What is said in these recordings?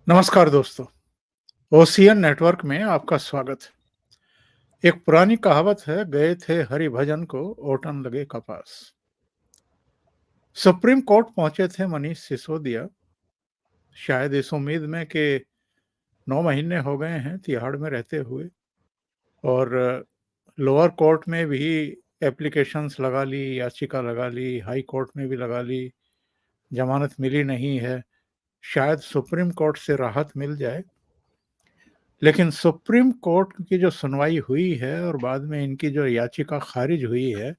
नमस्कार दोस्तों, ocean network में आपका स्वागत है। एक पुरानी कहावत है, गए थे हरिभजन को ओटन लगे कपास। सुप्रीम कोर्ट पहुंचे थे मनीष सिसोदिया, शायद इस उम्मीद में कि 9 महीने हो गए हैं तिहाड़ में रहते हुए, और लोअर कोर्ट में भी एप्लीकेशंस लगा ली, याचिका लगा ली, हाई कोर्ट में भी लगा ली, जमानत मिली नहीं है। शायद सुप्रीम कोर्ट से राहत मिल जाए। लेकिन सुप्रीम कोर्ट की जो सुनवाई हुई है और बाद में इनकी जो याचिका खारिज हुई है,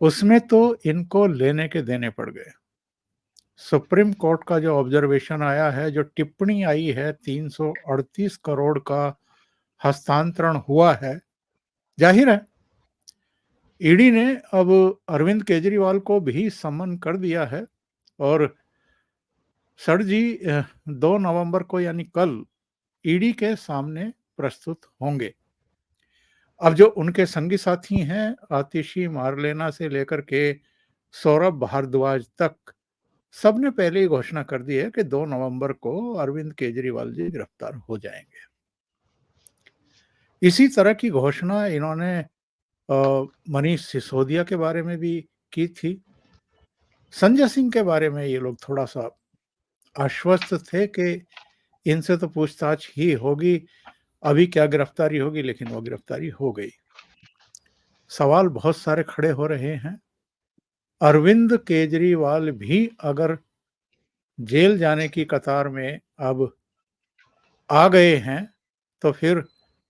उसमें तो इनको लेने के देने पड़ गए। सुप्रीम कोर्ट का जो ऑब्जर्वेशन आया है, जो टिप्पणी आई है, 338 करोड़ का हस्तांतरण हुआ है। जाहिर है ईडी ने अब अरविंद केजरीवाल को भी सम्मन कर दिया है और सर जी 2 नवंबर को यानी कल ईडी के सामने प्रस्तुत होंगे। अब जो उनके संगी साथी हैं, आतिशी मारलेना से लेकर के सौरभ भारद्वाज तक, सबने पहले ही घोषणा कर दी है कि 2 नवंबर को अरविंद केजरीवाल जी गिरफ्तार हो जाएंगे। इसी तरह की घोषणा इन्होंने मनीष सिसोदिया के बारे में भी की थी। संजय सिंह के बारे में ये लोग थोड़ा सा आश्वस्त थे कि इनसे तो पूछताछ ही होगी, अभी क्या गिरफ्तारी होगी, लेकिन वो गिरफ्तारी हो गई। सवाल बहुत सारे खड़े हो रहे हैं। अरविंद केजरीवाल भी अगर जेल जाने की कतार में अब आ गए हैं, तो फिर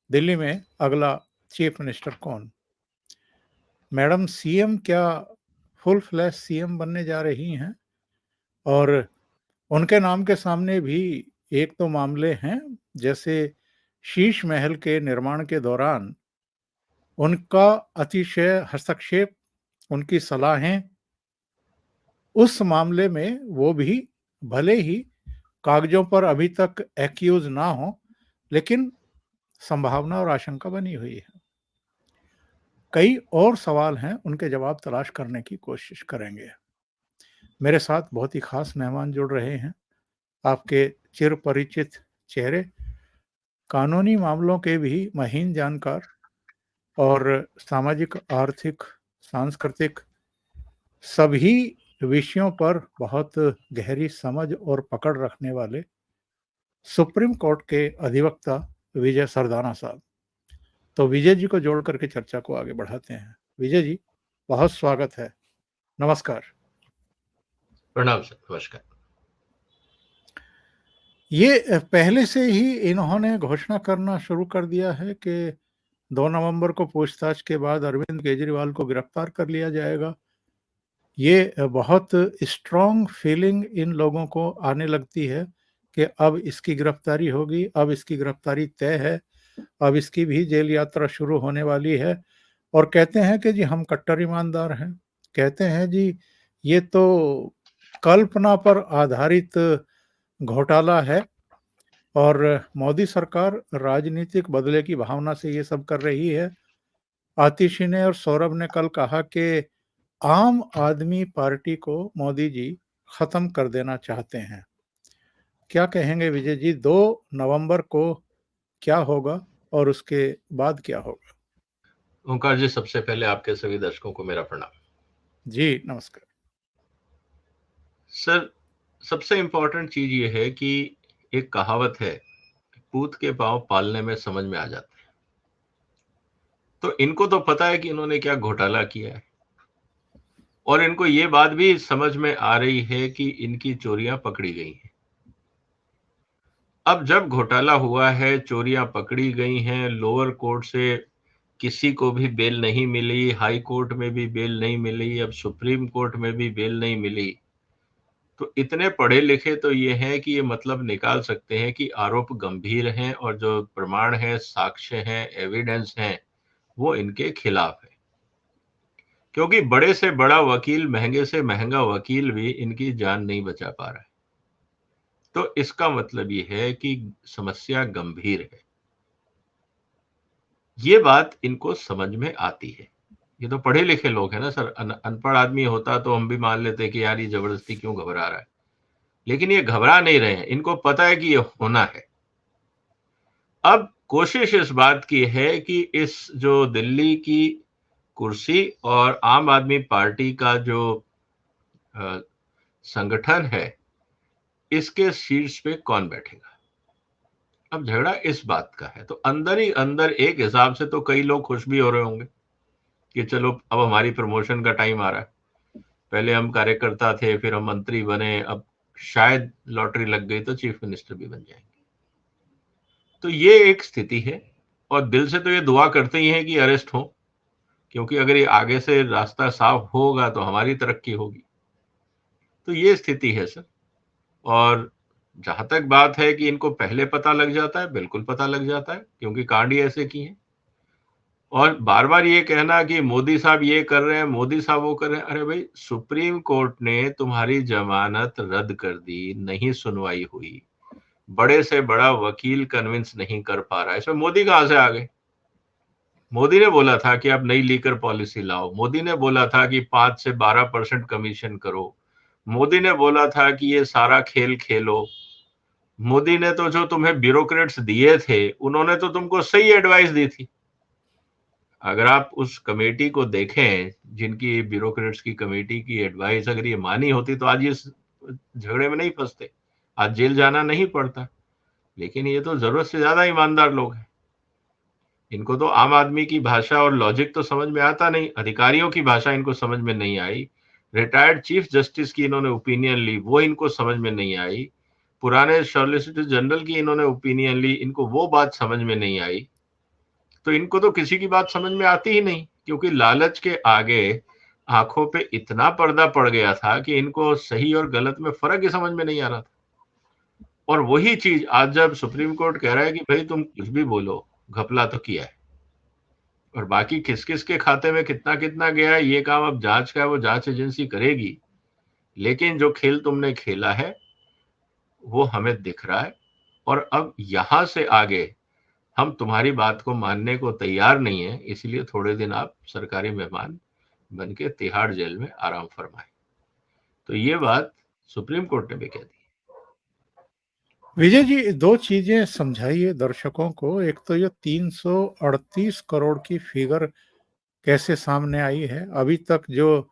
दिल्ली में अगला चीफ मिनिस्टर कौन? मैडम सीएम क्या फुल फ्लैश सीएम बनने जा रही हैं? और उनके नाम के सामने भी एक तो मामले हैं, जैसे शीश महल के निर्माण के दौरान उनका अतिशय हस्तक्षेप, उनकी सलाहें, उस मामले में वो भी भले ही कागजों पर अभी तक एक्यूज ना हो, लेकिन संभावना और आशंका बनी हुई है। कई और सवाल हैं, उनके जवाब तलाश करने की कोशिश करेंगे। मेरे साथ बहुत ही खास मेहमान जुड़ रहे हैं, आपके चिर परिचित चेहरे, कानूनी मामलों के भी महीन जानकार और सामाजिक, आर्थिक, सांस्कृतिक सभी विषयों पर बहुत गहरी समझ और पकड़ रखने वाले सुप्रीम कोर्ट के अधिवक्ता विजय सरदाना साहब। तो विजय जी को जोड़ करके चर्चा को आगे बढ़ाते हैं। विजय जी, बहुत स्वागत है। नमस्कार। प्रणाम सर, नमस्कार। ये पहले से ही इन्होंने घोषणा करना शुरू कर दिया है कि 2 नवंबर को पूछताछ के बाद अरविंद केजरीवाल को गिरफ्तार कर लिया जाएगा। ये बहुत स्ट्रॉन्ग फीलिंग इन लोगों को आने लगती है कि अब इसकी गिरफ्तारी होगी, अब इसकी गिरफ्तारी तय है, अब इसकी भी जेल यात्रा शुरू होने वाली है। और कहते हैं कि जी हम कट्टर ईमानदार हैं, कहते हैं जी ये तो कल्पना पर आधारित घोटाला है और मोदी सरकार राजनीतिक बदले की भावना से ये सब कर रही है। आतिशी ने और सौरभ ने कल कहा कि आम आदमी पार्टी को मोदी जी खत्म कर देना चाहते हैं। क्या कहेंगे विजय जी, 2 नवंबर को क्या होगा और उसके बाद क्या होगा? ओंकार जी, सबसे पहले आपके सभी दर्शकों को मेरा प्रणाम। जी नमस्कार। सर, सबसे इंपॉर्टेंट चीज ये है कि एक कहावत है, पूत के पांव पालने में समझ में आ जाते हैं। तो इनको तो पता है कि इन्होंने क्या घोटाला किया है, और इनको ये बात भी समझ में आ रही है कि इनकी चोरियां पकड़ी गई हैं। अब जब घोटाला हुआ है, चोरियां पकड़ी गई हैं, लोअर कोर्ट से किसी को भी बेल नहीं मिली, हाई कोर्ट में भी बेल नहीं मिली, अब सुप्रीम कोर्ट में भी बेल नहीं मिली, तो इतने पढ़े लिखे तो ये हैं कि ये मतलब निकाल सकते हैं कि आरोप गंभीर हैं और जो प्रमाण है, साक्ष्य हैं, एविडेंस हैं, वो इनके खिलाफ है। क्योंकि बड़े से बड़ा वकील, महंगे से महंगा वकील भी इनकी जान नहीं बचा पा रहा है। तो इसका मतलब ये है कि समस्या गंभीर है। ये बात इनको समझ में आती है। ये तो पढ़े लिखे लोग हैं ना सर। अनपढ़ आदमी होता तो हम भी मान लेते कि यार ये जबरदस्ती क्यों घबरा रहा है। लेकिन ये घबरा नहीं रहे हैं, इनको पता है कि ये होना है। अब कोशिश इस बात की है कि इस जो दिल्ली की कुर्सी और आम आदमी पार्टी का जो संगठन है, इसके शीर्ष पे कौन बैठेगा। अब झगड़ा इस बात का है, तो अंदर ही अंदर एक हिसाब से तो कई लोग खुश भी हो रहे होंगे कि चलो अब हमारी प्रमोशन का टाइम आ रहा है। पहले हम कार्यकर्ता थे, फिर हम मंत्री बने, अब शायद लॉटरी लग गई तो चीफ मिनिस्टर भी बन जाएंगे। तो ये एक स्थिति है, और दिल से तो ये दुआ करते ही हैं कि अरेस्ट हो, क्योंकि अगर ये आगे से रास्ता साफ होगा तो हमारी तरक्की होगी। तो ये स्थिति है सर। और जहां तक बात है कि इनको पहले पता लग जाता है, बिल्कुल पता लग जाता है, क्योंकि कांड ही ऐसे किए हैं। और बार बार ये कहना कि मोदी साहब ये कर रहे हैं, मोदी साहब वो कर रहे हैं, अरे भाई सुप्रीम कोर्ट ने तुम्हारी जमानत रद्द कर दी, नहीं सुनवाई हुई, बड़े से बड़ा वकील कन्विंस नहीं कर पा रहा है, इसमें मोदी कहां से आ गए। मोदी ने बोला था कि आप नई लीकर पॉलिसी लाओ, मोदी ने बोला था कि 5 से 12% कमीशन करो, मोदी ने बोला था कि ये सारा खेल खेलो, मोदी ने तो जो तुम्हें ब्यूरोक्रेट्स दिए थे उन्होंने तो तुमको सही एडवाइस दी थी। अगर आप उस कमेटी को देखें, जिनकी ब्यूरोक्रेट्स की कमेटी की एडवाइस अगर ये मानी होती तो आज ये झगड़े में नहीं फंसते, आज जेल जाना नहीं पड़ता। लेकिन ये तो जरूरत से ज्यादा ईमानदार लोग हैं, इनको तो आम आदमी की भाषा और लॉजिक तो समझ में आता नहीं, अधिकारियों की भाषा इनको समझ में नहीं आई, रिटायर्ड चीफ जस्टिस की इन्होंने ओपिनियन ली, वो इनको समझ में नहीं आई, पुराने सॉलिसिटर जनरल की इन्होंने ओपिनियन ली, इनको वो बात समझ में नहीं आई। तो इनको तो किसी की बात समझ में आती ही नहीं, क्योंकि लालच के आगे आंखों पे इतना पर्दा पड़ गया था कि इनको सही और गलत में फर्क ही समझ में नहीं आ रहा था। और वही चीज आज जब सुप्रीम कोर्ट कह रहा है कि भाई तुम कुछ भी बोलो, घपला तो किया है, और बाकी किस किस के खाते में कितना कितना गया है ये काम अब जांच का है, वो जांच एजेंसी करेगी। लेकिन जो खेल तुमने खेला है वो हमें दिख रहा है, और अब यहां से आगे हम तुम्हारी बात को मानने को तैयार नहीं है, इसलिए थोड़े दिन आप सरकारी मेहमान बन के तिहाड़ जेल में आराम फरमाए। तो ये बात सुप्रीम कोर्ट ने भी कह दी। विजय जी, 2 चीज़ें समझाइए दर्शकों को। एक तो ये 338 करोड़ की फिगर कैसे सामने आई है? अभी तक जो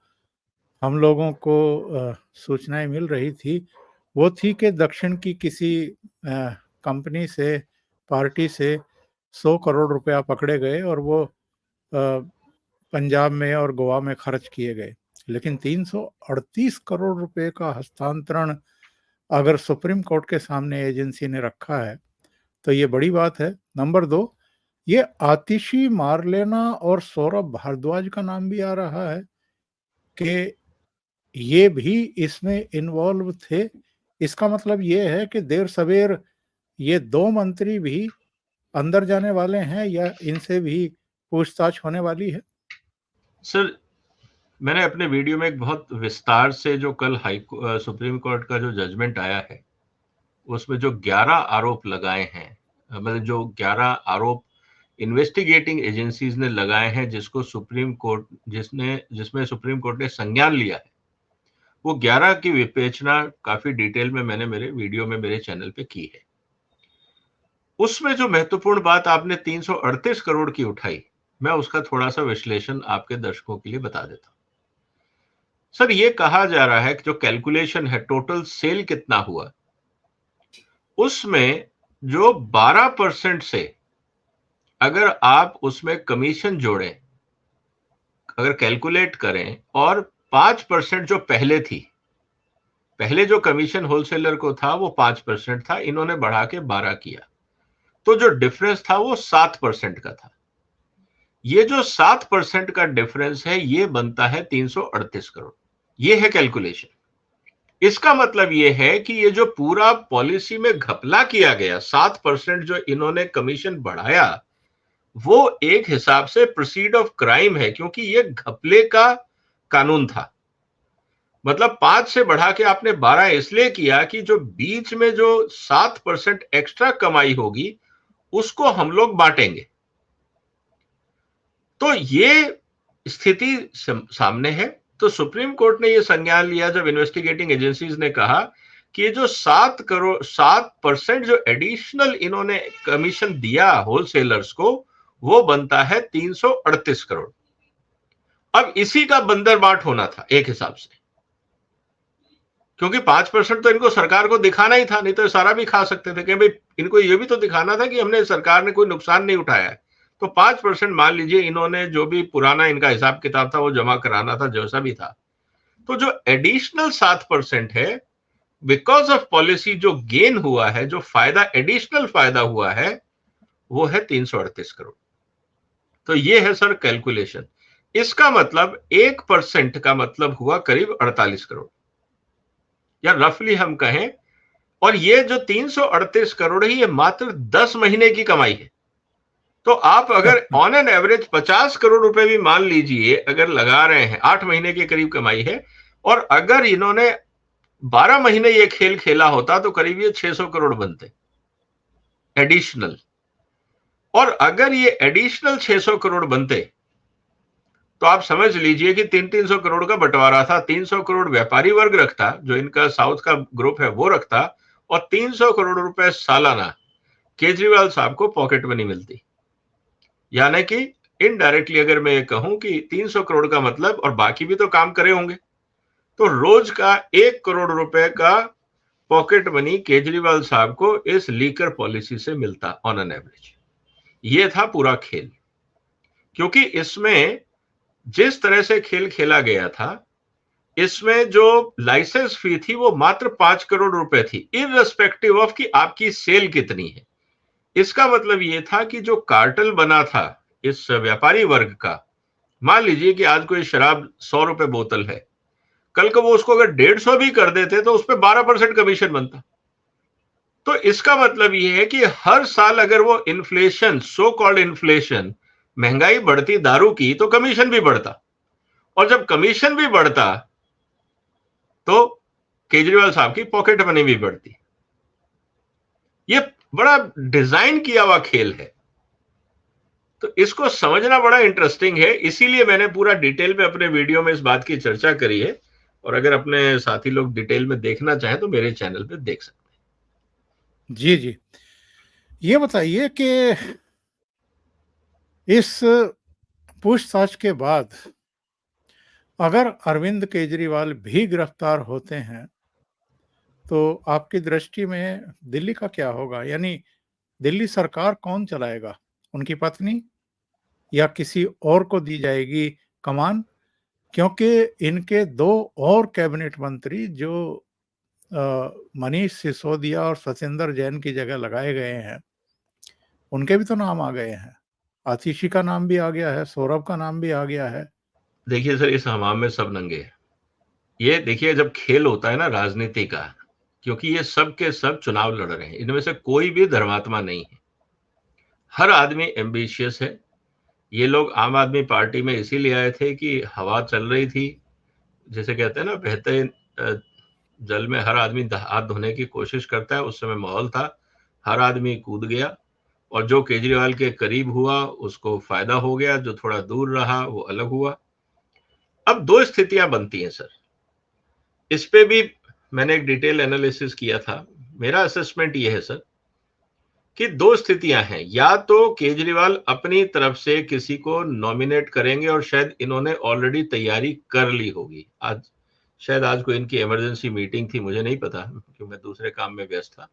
हम लोगों को सूचनाएँ मिल रही थी, वो थी कि दक्षिण की किसी कंपनी से, पार्टी से 100 करोड़ रुपया पकड़े गए और वो पंजाब में और गोवा में खर्च किए गए। लेकिन 338 करोड़ रुपए का हस्तांतरण अगर सुप्रीम कोर्ट के सामने एजेंसी ने रखा है, तो ये बड़ी बात है। नंबर 2, ये आतिशी मारलेना और सौरभ भारद्वाज का नाम भी आ रहा है कि ये भी इसमें इन्वॉल्व थे। इसका मतलब ये है कि देर सवेर ये 2 मंत्री भी अंदर जाने वाले हैं या इनसे भी पूछताछ होने वाली है? सर, मैंने अपने वीडियो में एक बहुत विस्तार से जो कल सुप्रीम कोर्ट का जो जजमेंट आया है, उसमें जो 11 आरोप लगाए हैं, मतलब जो 11 आरोप इन्वेस्टिगेटिंग एजेंसीज ने लगाए हैं, जिसमें सुप्रीम कोर्ट ने संज्ञान लिया है, वो 11 की विवेचना काफी डिटेल में मैंने मेरे वीडियो में मेरे चैनल पे की है। उसमें जो महत्वपूर्ण बात आपने 338 करोड़ की उठाई, मैं उसका थोड़ा सा विश्लेषण आपके दर्शकों के लिए बता देता हूं। सर, ये कहा जा रहा है कि जो कैलकुलेशन है टोटल सेल कितना हुआ, उसमें जो 12% से अगर आप उसमें कमीशन जोड़ें, अगर कैलकुलेट करें, और 5% जो पहले थी, पहले जो कमीशन होलसेलर को था वो 5% था, इन्होंने बढ़ा के 12 किया, तो जो डिफरेंस था वो 7% का था। ये जो 7% का डिफरेंस है ये बनता है 338 करोड़। ये है कैलकुलेशन। इसका मतलब ये है कि ये जो पूरा पॉलिसी में घपला किया गया, 7% जो इन्होंने कमीशन बढ़ाया, वो एक हिसाब से प्रोसीड ऑफ क्राइम है, क्योंकि ये घपले का कानून था। मतलब 5 से बढ़ा के आपने 12 इसलिए किया कि जो बीच में जो 7% एक्स्ट्रा कमाई होगी उसको हम लोग बांटेंगे। तो ये स्थिति सामने है। तो सुप्रीम कोर्ट ने यह संज्ञान लिया जब इन्वेस्टिगेटिंग एजेंसीज ने कहा कि ये जो 7% जो एडिशनल इन्होंने कमीशन दिया होलसेलर्स को, वो बनता है 338 करोड़। अब इसी का बंदरबाट होना था एक हिसाब से, क्योंकि 5% तो इनको सरकार को दिखाना ही था, नहीं तो सारा भी खा सकते थे कि भाई इनको ये भी तो दिखाना था कि हमने, सरकार ने कोई नुकसान नहीं उठाया है। तो 5% मान लीजिए इन्होंने जो भी पुराना इनका हिसाब किताब था वो जमा कराना था, जैसा भी था। तो जो एडिशनल 7% है, बिकॉज ऑफ पॉलिसी जो गेन हुआ है, जो फायदा, एडिशनल फायदा हुआ है, वो है 338 करोड़। तो ये है सर कैलकुलेशन। इसका मतलब 1% का मतलब हुआ करीब 48 करोड़, या रफली हम कहें। और ये जो 338 करोड़ है, ये मात्र 10 महीने की कमाई है। तो आप अगर ऑन एन एवरेज 50 करोड़ रुपए भी मान लीजिए अगर लगा रहे हैं, 8 महीने के करीब कमाई है। और अगर इन्होंने 12 महीने ये खेल खेला होता तो करीब ये 600 करोड़ बनते एडिशनल। और अगर ये एडिशनल 600 करोड़ बनते तो आप समझ लीजिए कि 300 करोड़ का बंटवारा था। 300 करोड़ व्यापारी वर्ग रखता, जो इनका साउथ का ग्रुप है वो रखता, और 300 करोड़ रुपए सालाना केजरीवाल साहब को पॉकेट मनी मिलती। यानी कि इनडायरेक्टली अगर मैं ये कहूं कि 300 करोड़ का मतलब, और बाकी भी तो काम करे होंगे, तो रोज का 1 करोड़ रुपए का पॉकेट मनी केजरीवाल साहब को इस लीकर पॉलिसी से मिलता ऑन एन एवरेज। ये था पूरा खेल। क्योंकि इसमें जिस तरह से खेल खेला गया था, इसमें जो लाइसेंस फी थी वो मात्र 5 करोड़ रुपए थी, इररिस्पेक्टिव ऑफ कि आपकी सेल कितनी है। इसका मतलब ये था कि जो कार्टेल बना था इस व्यापारी वर्ग का, मान लीजिए कि आज कोई शराब 100 रुपए बोतल है, कल को वो उसको अगर 150 भी कर देते तो उस पर 12% कमीशन बनता। तो इसका मतलब ये है कि हर साल अगर वो इन्फ्लेशन, सो कॉल्ड इन्फ्लेशन, महंगाई बढ़ती दारू की, तो कमीशन भी बढ़ता। और जब कमीशन भी बढ़ता तो केजरीवाल साहब की पॉकेट मनी भी बढ़ती। ये बड़ा डिजाइन किया हुआ खेल है। तो इसको समझना बड़ा इंटरेस्टिंग है, इसीलिए मैंने पूरा डिटेल में अपने वीडियो में इस बात की चर्चा करी है। और अगर अपने साथी लोग डिटेल में देखना चाहें तो मेरे चैनल पे देख सकते हैं। जी जी, ये बताइए कि इस पूछताछ के बाद अगर अरविंद केजरीवाल भी गिरफ्तार होते हैं तो आपकी दृष्टि में दिल्ली का क्या होगा? यानी दिल्ली सरकार कौन चलाएगा? उनकी पत्नी या किसी और को दी जाएगी कमान? क्योंकि इनके 2 और कैबिनेट मंत्री जो मनीष सिसोदिया और सत्येंद्र जैन की जगह लगाए गए हैं, उनके भी तो नाम आ गए हैं। आतिशी का नाम भी आ गया है, सौरभ का नाम भी आ गया है। देखिए सर, इस हमाम में सब नंगे हैं। ये देखिए, जब खेल होता है ना राजनीति का, क्योंकि ये सब के सब चुनाव लड़ रहे हैं, इनमें से कोई भी धर्मात्मा नहीं है, हर आदमी एम्बिशियस है। ये लोग आम आदमी पार्टी में इसीलिए आए थे कि हवा चल रही थी, जैसे कहते हैं ना, बहते जल में हर आदमी हाथ धोने की कोशिश करता है। उस समय माहौल था, हर आदमी कूद गया, और जो केजरीवाल के करीब हुआ उसको फायदा हो गया, जो थोड़ा दूर रहा वो अलग हुआ। अब 2 स्थितियां बनती हैं सर, इस पे भी मैंने एक डिटेल एनालिसिस किया था। मेरा असेसमेंट ये है सर कि 2 स्थितियां हैं, या तो केजरीवाल अपनी तरफ से किसी को नॉमिनेट करेंगे, और शायद इन्होंने ऑलरेडी तैयारी कर ली होगी। आज कोई इनकी इमरजेंसी मीटिंग थी, मुझे नहीं पता क्योंकि मैं दूसरे काम में व्यस्त था।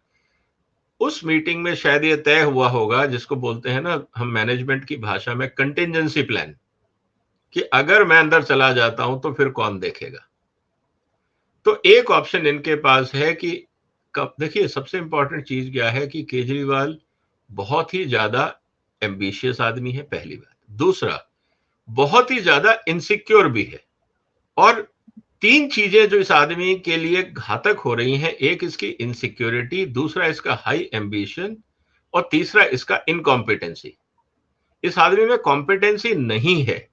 उस मीटिंग में शायद ये तय हुआ होगा, जिसको बोलते हैं ना हम मैनेजमेंट की भाषा में कंटिजेंसी प्लान, कि अगर मैं अंदर चला जाता हूं तो फिर कौन देखेगा। तो एक ऑप्शन इनके पास है कि देखिए, सबसे इंपॉर्टेंट चीज क्या है कि केजरीवाल बहुत ही ज्यादा एम्बिशियस आदमी है, पहली बात। दूसरा, बहुत ही ज्यादा इनसिक्योर भी है। और 3 चीजें जो इस आदमी के लिए घातक हो रही हैं, एक इसकी इनसिक्योरिटी, दूसरा इसका हाई एम्बिशन, और तीसरा इसका इनकॉम्पिटेंसी। इस आदमी में कॉम्पिटेंसी नहीं है,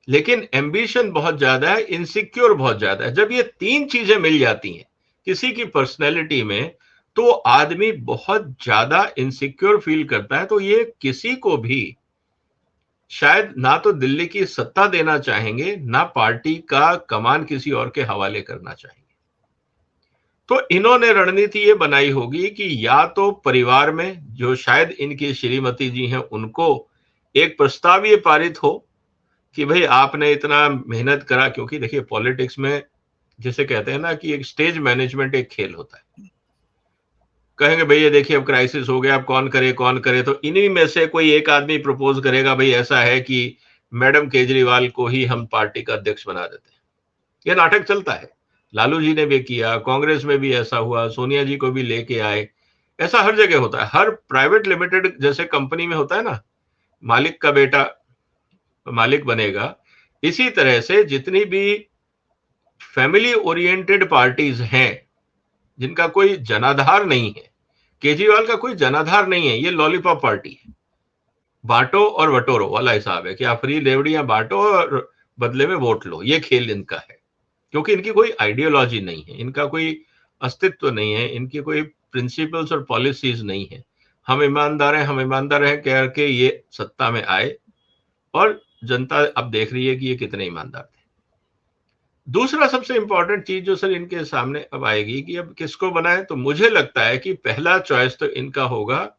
लेकिन एम्बिशन बहुत ज्यादा है, इनसिक्योर बहुत ज्यादा है। जब ये 3 चीजें मिल जाती हैं किसी की पर्सनैलिटी में, तो आदमी बहुत ज्यादा इनसिक्योर फील करता है। तो ये किसी को भी शायद ना तो दिल्ली की सत्ता देना चाहेंगे, ना पार्टी का कमान किसी और के हवाले करना चाहेंगे। तो इन्होंने रणनीति ये बनाई होगी कि या तो परिवार में जो शायद इनकी श्रीमती जी हैं उनको एक प्रस्ताव ये पारित हो कि भाई आपने इतना मेहनत करा, क्योंकि देखिए पॉलिटिक्स में जिसे कहते हैं ना कि एक स्टेज मैनेजमेंट एक खेल होता है। कहेंगे भैया देखिए अब क्राइसिस हो गया, अब कौन करे, तो इन्हीं में से कोई एक आदमी प्रपोज करेगा भाई ऐसा है कि मैडम केजरीवाल को ही हम पार्टी का अध्यक्ष बना देते हैं। ये नाटक चलता है, लालू जी ने भी किया, कांग्रेस में भी ऐसा हुआ, सोनिया जी को भी लेके आए, ऐसा हर जगह होता है। हर प्राइवेट लिमिटेड जैसे कंपनी में होता है ना, मालिक का बेटा मालिक बनेगा, इसी तरह से जितनी भी फैमिली ओरिएंटेड पार्टीज हैं जिनका कोई जनाधार नहीं है, केजरीवाल का कोई जनाधार नहीं है, ये लॉलीपॉप पार्टी है, बांटो और बटोरो वाला हिसाब है कि आप फ्री रेवड़ियां बांटो और बदले में वोट लो, ये खेल इनका है। क्योंकि इनकी कोई आइडियोलॉजी नहीं है, इनका कोई अस्तित्व नहीं है, इनकी कोई प्रिंसिपल्स और पॉलिसीज नहीं है। हम ईमानदार हैं कह के ये सत्ता में आए और जनता अब देख रही है कि ये कितने ईमानदार थे। दूसरा सबसे इंपॉर्टेंट चीज जो सर इनके सामने अब आएगी कि अब किसको बनाए, तो मुझे लगता है कि पहला चॉइस तो इनका होगा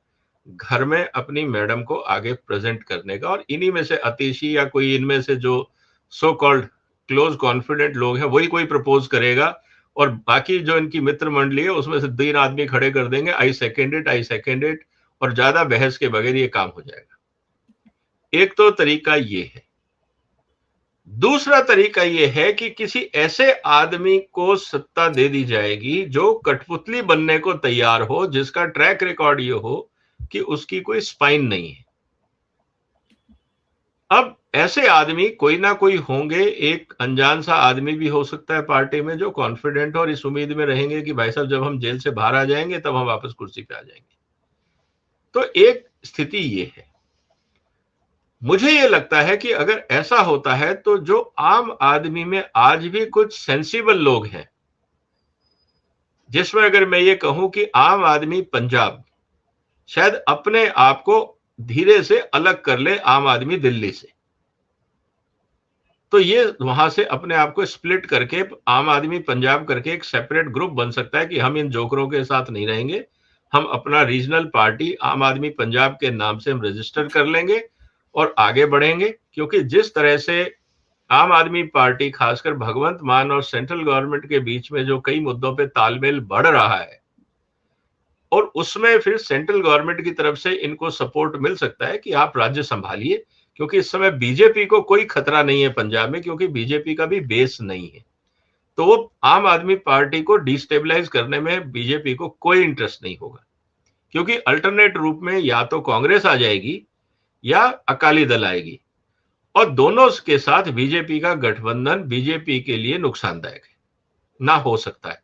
घर में अपनी मैडम को आगे प्रेजेंट करने का, और इन्हीं में से अतिशी या कोई इनमें से जो सो कॉल्ड क्लोज कॉन्फिडेंट लोग हैं वही कोई प्रपोज करेगा, और बाकी जो इनकी मित्र मंडली है उसमें से 3 आदमी खड़े कर देंगे, आई सेकेंड इट, और ज्यादा बहस के बगैर ये काम हो जाएगा। एक तो तरीका ये है। दूसरा तरीका यह है कि किसी ऐसे आदमी को सत्ता दे दी जाएगी जो कठपुतली बनने को तैयार हो, जिसका ट्रैक रिकॉर्ड ये हो कि उसकी कोई स्पाइन नहीं है। अब ऐसे आदमी कोई ना कोई होंगे, एक अनजान सा आदमी भी हो सकता है पार्टी में जो कॉन्फिडेंट और इस उम्मीद में रहेंगे कि भाई साहब जब हम जेल से बाहर आ जाएंगे तब हम वापस कुर्सी पे आ जाएंगे। तो एक स्थिति ये है। मुझे ये लगता है कि अगर ऐसा होता है तो जो आम आदमी में आज भी कुछ सेंसिबल लोग हैं, जिसमें अगर मैं ये कहूं कि आम आदमी पंजाब शायद अपने आप को धीरे से अलग कर ले आम आदमी दिल्ली से, तो ये वहां से अपने आप को स्प्लिट करके आम आदमी पंजाब करके एक सेपरेट ग्रुप बन सकता है कि हम इन जोकरों के साथ नहीं रहेंगे, हम अपना रीजनल पार्टी आम आदमी पंजाब के नाम से हम रजिस्टर कर लेंगे और आगे बढ़ेंगे। क्योंकि जिस तरह से आम आदमी पार्टी खासकर भगवंत मान और सेंट्रल गवर्नमेंट के बीच में जो कई मुद्दों पे तालमेल बढ़ रहा है, और उसमें फिर सेंट्रल गवर्नमेंट की तरफ से इनको सपोर्ट मिल सकता है कि आप राज्य संभालिए, क्योंकि इस समय बीजेपी को कोई खतरा नहीं है पंजाब में, क्योंकि बीजेपी का भी बेस नहीं है। तो वो आम आदमी पार्टी को डिस्टेबलाइज करने में बीजेपी को कोई इंटरेस्ट नहीं होगा, क्योंकि अल्टरनेट रूप में या तो कांग्रेस आ जाएगी या अकाली दल आएगी, और दोनों के साथ बीजेपी का गठबंधन बीजेपी के लिए नुकसानदायक है, ना हो सकता है।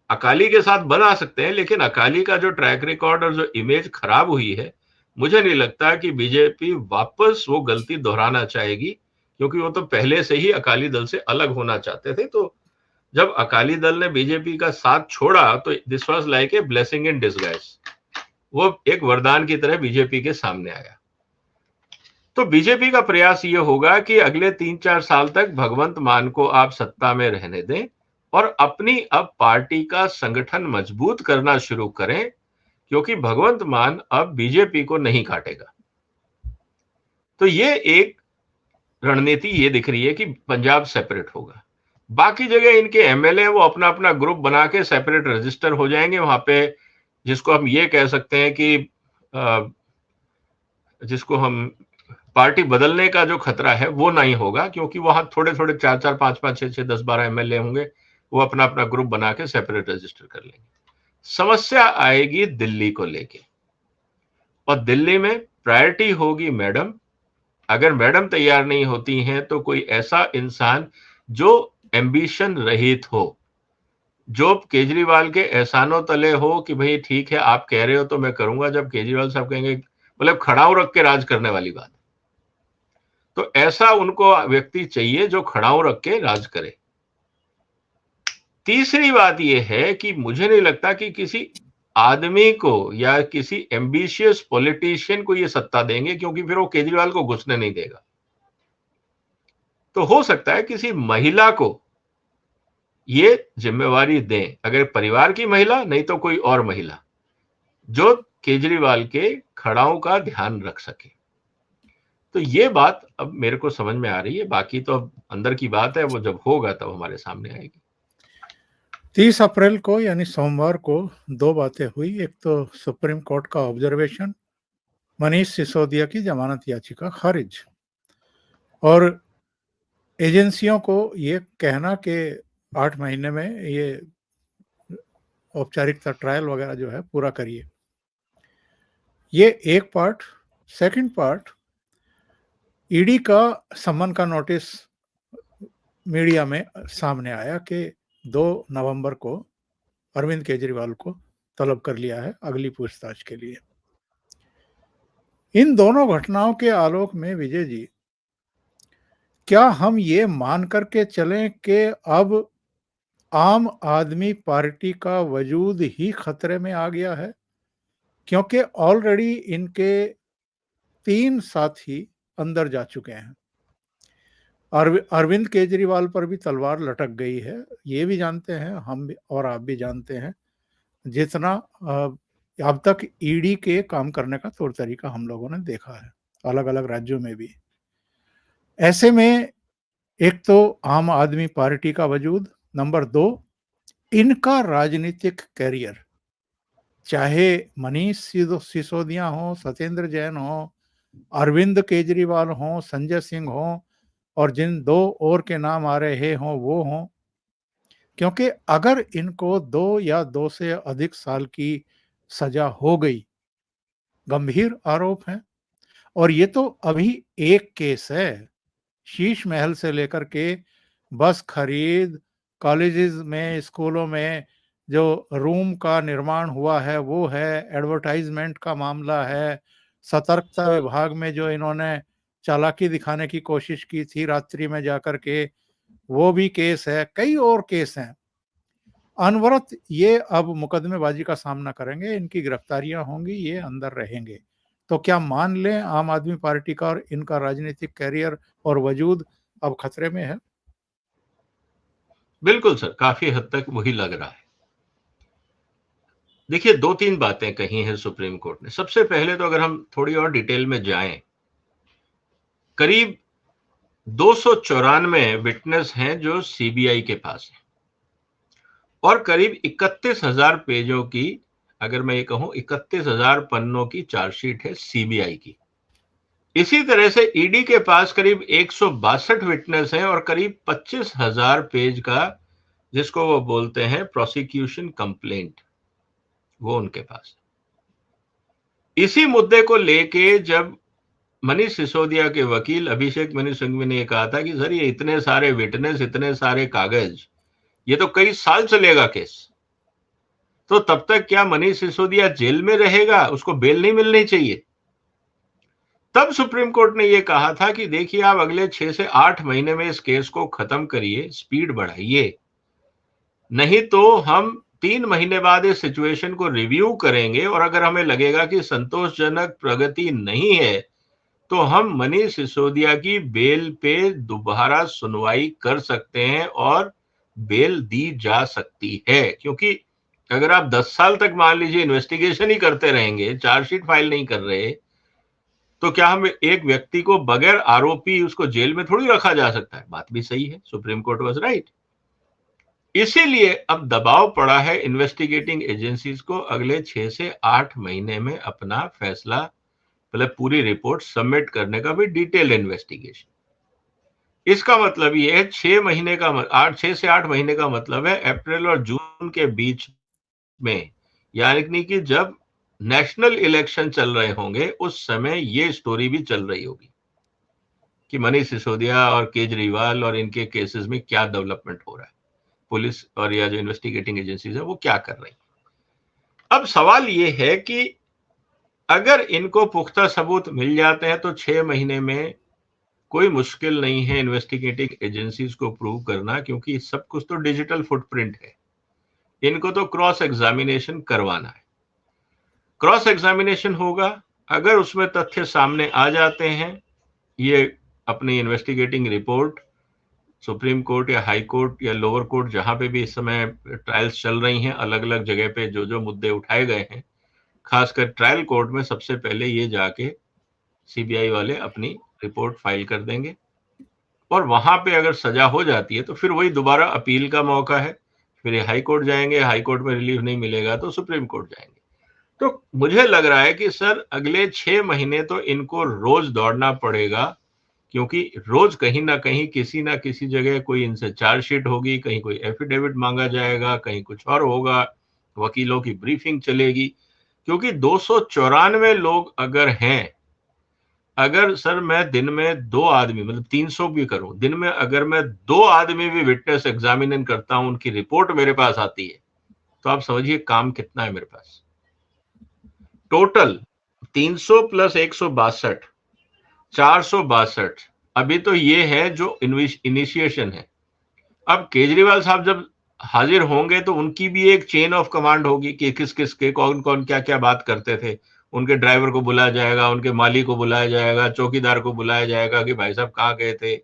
अकाली के साथ बना सकते हैं, लेकिन अकाली का जो ट्रैक रिकॉर्ड और जो इमेज खराब हुई है, मुझे नहीं लगता कि बीजेपी वापस वो गलती दोहराना चाहेगी, क्योंकि वो तो पहले से ही अकाली दल से अलग होना चाहते थे। तो जब अकाली दल ने बीजेपी का साथ छोड़ा तो this was like a blessing in disguise, वो एक वरदान की तरह बीजेपी के सामने आया। तो बीजेपी का प्रयास ये होगा कि अगले 3-4 साल तक भगवंत मान को आप सत्ता में रहने दें और अपनी अब पार्टी का संगठन मजबूत करना शुरू करें, क्योंकि भगवंत मान अब बीजेपी को नहीं काटेगा। तो ये एक रणनीति ये दिख रही है कि पंजाब सेपरेट होगा, बाकी जगह इनके एमएलए वो अपना अपना ग्रुप बना के सेपरेट रजिस्टर हो जाएंगे वहां पे, जिसको हम ये कह सकते हैं कि जिसको हम पार्टी बदलने का जो खतरा है वो नहीं होगा, क्योंकि वहां थोड़े थोड़े 4-4, 5-5, 6-6, 10-12 एमएलए होंगे, वो अपना अपना ग्रुप बना के सेपरेट रजिस्टर कर लेंगे। समस्या आएगी दिल्ली को लेके, और दिल्ली में प्रायोरिटी होगी मैडम। अगर मैडम तैयार नहीं होती हैं तो कोई ऐसा इंसान जो एम्बिशन रहित हो, जो केजरीवाल के एहसानों तले हो कि भाई ठीक है आप कह रहे हो तो मैं करूंगा, जब केजरीवाल साहब कहेंगे, मतलब खड़ाऊ रख के राज करने वाली बात। तो ऐसा उनको व्यक्ति चाहिए जो खड़ाऊ रख के राज करे। तीसरी बात यह है कि मुझे नहीं लगता कि किसी आदमी को या किसी एम्बिशियस पॉलिटिशियन को यह सत्ता देंगे, क्योंकि फिर वो केजरीवाल को घुसने नहीं देगा। तो हो सकता है किसी महिला को ये जिम्मेवारी दें, अगर परिवार की महिला नहीं तो कोई और महिला, जो केजरीवाल के खड़ाओं का ध्यान रख सके। तो ये बात अब मेरे को समझ में आ रही है, बाकी तो अब अंदर की बात है, वो जब होगा तब हमारे सामने आएगी। 30 अप्रैल को यानी सोमवार को 2 बातें हुई। एक तो सुप्रीम कोर्ट का ऑब्जर्वेशन, मनीष सिसोदिया की जमानत याचिका खारिज, और एजेंसियों को ये कहना कि 8 महीने में ये औपचारिकता ट्रायल वगैरह जो है पूरा करिए। ये एक पार्ट। सेकंड पार्ट, ईडी का सम्मन का नोटिस मीडिया में सामने आया कि 2 नवंबर को अरविंद केजरीवाल को तलब कर लिया है अगली पूछताछ के लिए। इन दोनों घटनाओं के आलोक में विजय जी, क्या हम ये मान करके चलें कि अब आम आदमी पार्टी का वजूद ही खतरे में आ गया है? क्योंकि ऑलरेडी इनके 3 साथी अंदर जा चुके हैं। अरविंद केजरीवाल पर भी तलवार लटक गई है। ये भी जानते हैं, हम भी और आप भी जानते हैं, जितना अब तक ईडी के काम करने का तौर तरीका हम लोगों ने देखा है अलग-अलग राज्यों में भी। ऐसे में एक तो आम आदमी पार्टी का वजूद, नंबर 2 इनका राजनीतिक करियर, चाहे मनीष सिसोदिया हो, सत्येंद्र जैन हो, अरविंद केजरीवाल हो, संजय सिंह हो, और जिन 2 और के नाम आ रहे हों वो हों, क्योंकि अगर इनको 2 या 2 से अधिक साल की सजा हो गई, गंभीर आरोप हैं। और ये तो अभी एक केस है। शीश महल से लेकर के बस खरीद, कॉलेजेस में, स्कूलों में जो रूम का निर्माण हुआ है वो है, एडवर्टाइजमेंट का मामला है, सतर्कता विभाग में जो इन्होंने चालाकी दिखाने की कोशिश की थी रात्रि में जाकर के, वो भी केस है, कई और केस हैं। अनवरत ये अब मुकदमेबाजी का सामना करेंगे, इनकी गिरफ्तारियां होंगी, ये अंदर रहेंगे। तो क्या मान लें आम आदमी पार्टी का और इनका राजनीतिक कैरियर और वजूद अब खतरे में है? बिल्कुल सर, काफी हद तक वही लग रहा है। देखिए, 2-3 बातें कही हैं सुप्रीम कोर्ट ने। सबसे पहले तो अगर हम थोड़ी और डिटेल में जाएं, करीब 294 विटनेस हैं जो सीबीआई के पास हैं, और करीब 31,000 पेजों की, अगर मैं ये कहूं 31,000 पन्नों की चार्जशीट है सीबीआई की। इसी तरह से ईडी के पास करीब 162 विटनेस हैं और करीब 25,000 पेज का, जिसको वो बोलते हैं प्रोसिक्यूशन कंप्लेंट, वो उनके पास है। इसी मुद्दे को लेके जब मनीष सिसोदिया के वकील अभिषेक मनु सिंघवी ने कहा था कि सर ये इतने सारे विटनेस, इतने सारे कागज, ये तो कई साल चलेगा केस, तो तब तक क्या मनीष सिसोदिया जेल में रहेगा? उसको बेल नहीं मिलनी चाहिए? तब सुप्रीम कोर्ट ने यह कहा था कि देखिए, आप अगले 6 से 8 महीने में इस केस को खत्म करिए, स्पीड बढ़ाइए, नहीं तो हम 3 महीने बाद इस सिचुएशन को रिव्यू करेंगे और अगर हमें लगेगा कि संतोषजनक प्रगति नहीं है, तो हम मनीष सिसोदिया की बेल पे दोबारा सुनवाई कर सकते हैं और बेल दी जा सकती है। क्योंकि अगर आप 10 साल तक मान लीजिए इन्वेस्टिगेशन ही करते रहेंगे, चार्जशीट फाइल नहीं कर रहे, तो क्या हम एक व्यक्ति को बगैर आरोपी उसको जेल में थोड़ी रखा जा सकता है? बात भी सही है, सुप्रीम कोर्ट वाज राइट। इसीलिए अब दबाव पड़ा है इन्वेस्टिगेटिंग एजेंसीज को अगले 6 से 8 महीने में अपना फैसला, मतलब पूरी रिपोर्ट सबमिट करने का, भी डिटेल इन्वेस्टिगेशन। इसका मतलब ये है 6 से 8 महीने का मतलब है अप्रैल और जून के बीच में, यानी कि जब नेशनल इलेक्शन चल रहे होंगे उस समय ये स्टोरी भी चल रही होगी कि मनीष सिसोदिया और केजरीवाल और इनके केसेस में क्या डेवलपमेंट हो रहा है, पुलिस और या जो इन्वेस्टिगेटिंग एजेंसीज है वो क्या कर रही। अब सवाल ये है कि अगर इनको पुख्ता सबूत मिल जाते हैं तो 6 महीने में कोई मुश्किल नहीं है इन्वेस्टिगेटिंग एजेंसीज को प्रूव करना, क्योंकि सब कुछ तो डिजिटल फुटप्रिंट है। इनको तो क्रॉस एग्जामिनेशन करवाना है, क्रॉस एग्जामिनेशन होगा, अगर उसमें तथ्य सामने आ जाते हैं, ये अपनी इन्वेस्टिगेटिंग रिपोर्ट सुप्रीम कोर्ट या हाई कोर्ट या लोअर कोर्ट, जहां पे भी इस समय ट्रायल्स चल रही हैं, अलग अलग जगह पे जो जो मुद्दे उठाए गए हैं, खासकर ट्रायल कोर्ट में सबसे पहले ये जाके सीबीआई वाले अपनी रिपोर्ट फाइल कर देंगे, और वहां पे अगर सजा हो जाती है तो फिर वही दोबारा अपील का मौका है, फिर ये हाई कोर्ट जाएंगे, हाई कोर्ट में रिलीफ नहीं मिलेगा तो सुप्रीम कोर्ट जाएंगे। तो मुझे लग रहा है कि सर अगले 6 महीने तो इनको रोज दौड़ना पड़ेगा, क्योंकि रोज कहीं ना किसी जगह कोई इनसे चार्जशीट होगी, कहीं कोई एफिडेविट मांगा जाएगा, कहीं कुछ और होगा, वकीलों की ब्रीफिंग चलेगी, क्योंकि 294 लोग अगर हैं, अगर सर मैं दिन में 2 आदमी, मतलब 300 भी करूं, दिन में अगर मैं 2 आदमी भी विटनेस एग्जामिनेशन करता हूं, उनकी रिपोर्ट मेरे पास आती है, तो आप समझिए काम कितना है मेरे पास। Total 300 plus 162, 462। अभी तो ये है जो इनिशिएशन है। अब केजरीवाल साहब जब हाजिर होंगे तो उनकी भी एक चेन ऑफ कमांड होगी कि किस किस के कौन कौन क्या क्या बात करते थे। उनके ड्राइवर को बुलाया जाएगा, उनके माली को बुलाया जाएगा, चौकीदार को बुलाया जाएगा कि भाई साहब कहाँ गए थे।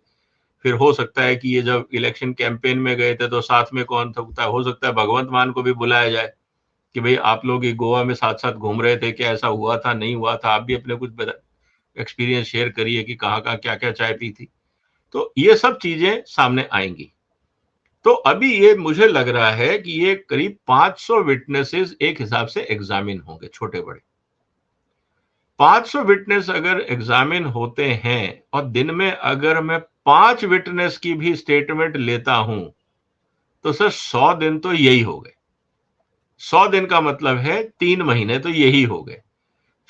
फिर हो सकता है कि ये जब इलेक्शन कैंपेन में गए थे तो साथ में कौन था, हो सकता है भगवंत मान को भी बुलाया जाए कि भाई आप लोग ये गोवा में साथ साथ घूम रहे थे, क्या ऐसा हुआ था, नहीं हुआ था, आप भी अपने कुछ एक्सपीरियंस शेयर करिए कि कहाँ कहाँ क्या क्या चाय पी थी। तो ये सब चीजें सामने आएंगी। तो अभी ये मुझे लग रहा है कि ये करीब 500 विटनेसेस एक हिसाब से एग्जामिन होंगे, छोटे बड़े 500 विटनेस अगर एग्जामिन होते हैं, और दिन में अगर मैं 5 विटनेस की भी स्टेटमेंट लेता हूं, तो सर 100 दिन तो यही हो गए। 100 दिन का मतलब है 3 महीने तो यही हो गए।